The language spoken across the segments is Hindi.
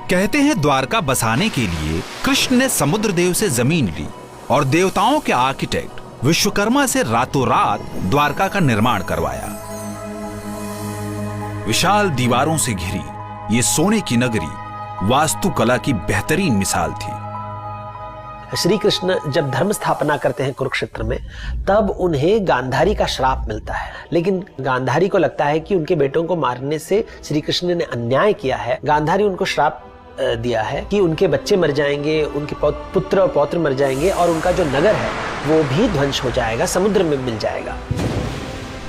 कहते हैं द्वारका बसाने के लिए कृष्ण ने समुद्र देव से जमीन ली और देवताओं के आर्किटेक्ट विश्वकर्मा से रातों रात द्वारका का निर्माण करवाया। विशाल दीवारों से घिरी ये सोने की नगरी वास्तुकला की बेहतरीन मिसाल थी। श्री कृष्ण जब धर्म स्थापना करते हैं कुरुक्षेत्र में, तब उन्हें गांधारी का श्राप मिलता है। लेकिन गांधारी को लगता है कि उनके बेटों को मारने से श्री कृष्ण ने अन्याय किया है। गांधारी उनको श्राप दिया है कि उनके बच्चे मर जाएंगे, उनके पुत्र और पौत्र मर जाएंगे और उनका जो नगर है वो भी ध्वंस हो जाएगा, समुद्र में मिल जाएगा।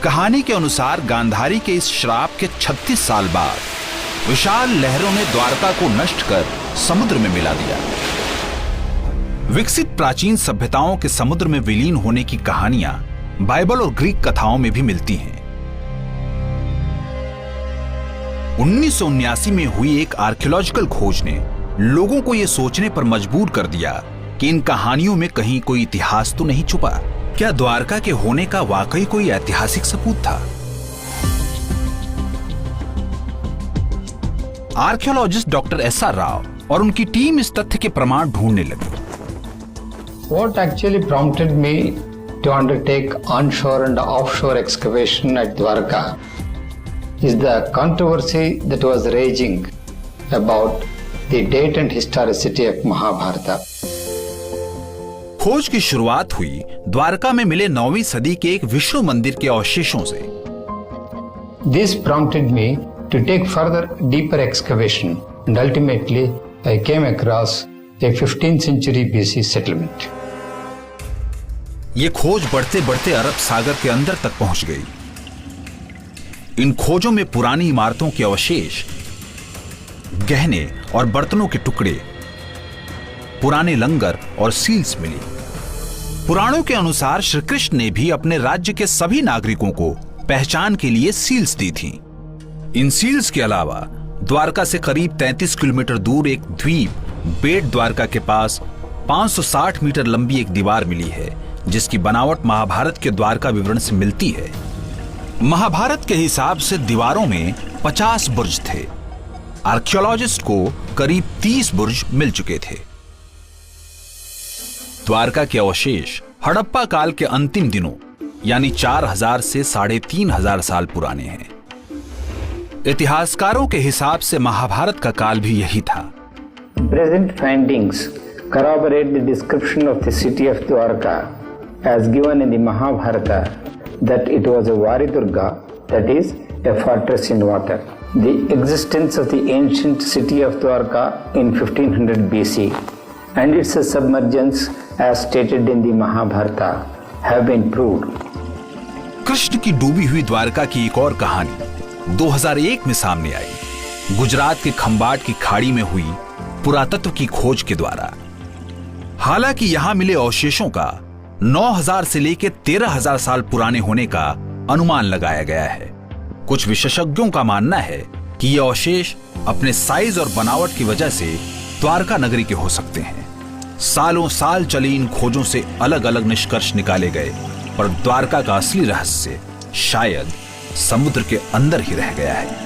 कहानी के अनुसार गांधारी के इस श्राप के 36 साल बाद विशाल लहरों ने द्वारका को नष्ट कर समुद्र में मिला दिया। विकसित प्राचीन सभ्यताओं के समुद्र में विलीन होने की कहानियां बाइबल और ग्रीक कथाओं में भी मिलती हैं। 1979 में हुई एक आर्कियोलॉजिकल खोज ने लोगों को यह सोचने पर मजबूर कर दिया कि इन कहानियों में कहीं कोई इतिहास तो नहीं छुपा। क्या द्वारका के होने का वाकई कोई ऐतिहासिक सबूत था? Archaeologist doctor SR. राव और उनकी टीम इस तथ्य के प्रमाण ढूंढने लगी। What actually prompted me to undertake onshore and offshore excavation at Dwarka is the controversy that was raging about the date and historicity of Mahabharata. खोज की शुरुआत हुई द्वारका में मिले 9वीं सदी के एक विष्णु मंदिर के अवशेषों से। This prompted me to take further deeper excavation and ultimately I came across a 15th century BC settlement. ये खोज बढ़ते बढ़ते अरब सागर के अंदर तक पहुंच गई। इन खोजों में पुरानी इमारतों के अवशेष, गहने और बर्तनों के टुकड़े, पुराने लंगर और सील्स मिली। पुराणों के अनुसार श्री कृष्ण ने भी अपने राज्य के सभी नागरिकों को पहचान के लिए सील्स दी थी। इन सील्स के अलावा द्वारका से करीब 33 किलोमीटर दूर एक द्वीप बेट द्वारका के पास 560 मीटर लंबी एक दीवार मिली है, जिसकी बनावट महाभारत के द्वारका विवरण से मिलती है। महाभारत के हिसाब से दीवारों में 50 बुर्ज थे। आर्कियोलॉजिस्ट को करीब 30 बुर्ज मिल चुके थे। द्वारका के अवशेष हड़प्पा काल के अंतिम दिनों यानी 4000 से 3500 साल पुराने हैं। इतिहासकारों के हिसाब से महाभारत का काल भी यही था। Present findings corroborate the description of the city of Dwarka as given in the Mahabharata, that it was a Varidurga, that is, a fortress in water. The existence of the ancient city of Dwarka in 1500 BC and its submergence as stated in the Mahabharata have been proved. Krishna की डूबी हुई द्वारका की एक और कहानी 2001 में सामने आई। गुजरात के खंबाट की खाड़ी में हुई पुरातत्व की खोज के द्वारा। हालांकि यहां मिले अवशेषों का 9000 से लेकर 13000 साल पुराने होने का अनुमान लगाया गया है। कुछ विशेषज्ञों का मानना है कि ये अवशेष अपने साइज और बनावट की वजह से द्वारका नगरी के हो सकते हैं। सालों साल चली इन खोजों से अलग अलग निष्कर्ष निकाले गए, पर द्वारका का असली रहस्य शायद समुद्र के अंदर ही रह गया है।